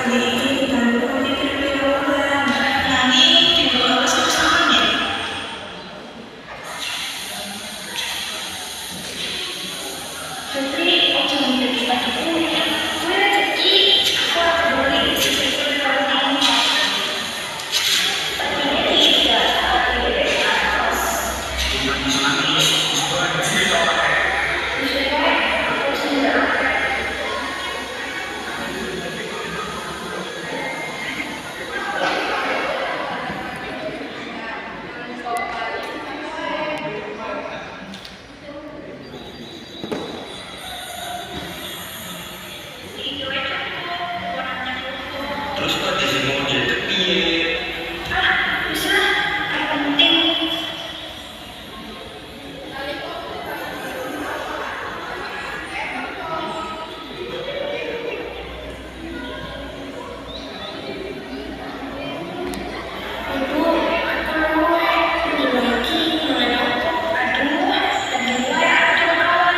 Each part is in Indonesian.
pagi ini diganggu oleh keriuhan. Nani dibawa sama nih. Putri, ojo mimpi padaku. Gue rezeki, aku akan beli sesuatu kalau kamu. Sepertinya tidak ada di atas. Terus kok di sini mau jadi piye? Bisa, yang penting Ibu, aku mau ini lagi dengan aku. Aduh, lagi ada kawan.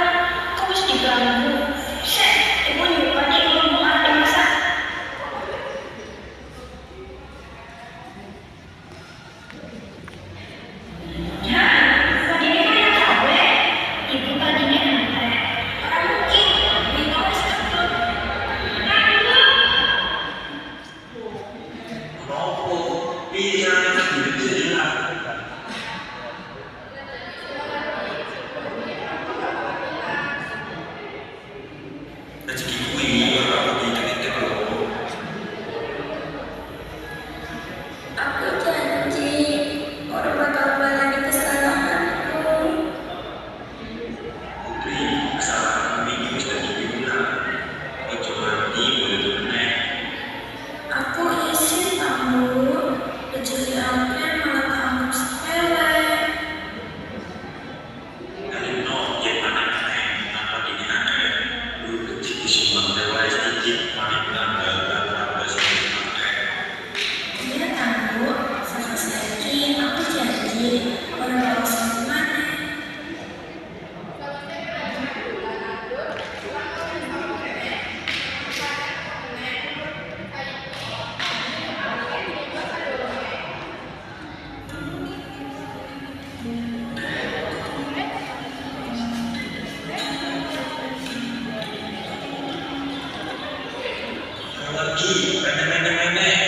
Kau harus diganggu. Set, ibu lupa nih ngomong ada masak. Ya, tadinya kan yang gawe. Ibu tadinya aneh. Orang mungkin, ibu masih takut. Nopo? Piye caranya bisa jelas? Rezeki kuwi ora aku dikit-dikit lho. Aku janji, orang bakal balani kesalahanku. Putri, kesalahan ini wis dadi diulang. Ojo nganti boleh meneh. Aku izin kamu, rezeki aku malah kamu sepele. Kalino yen aneh-aneh napa dene aneh. Lu rezeki sumbang wae sedikit mari nambah tambah sedikit. Iya tahu, saiki aku janji, orang bakal sama. Lagi, meneh-meneh.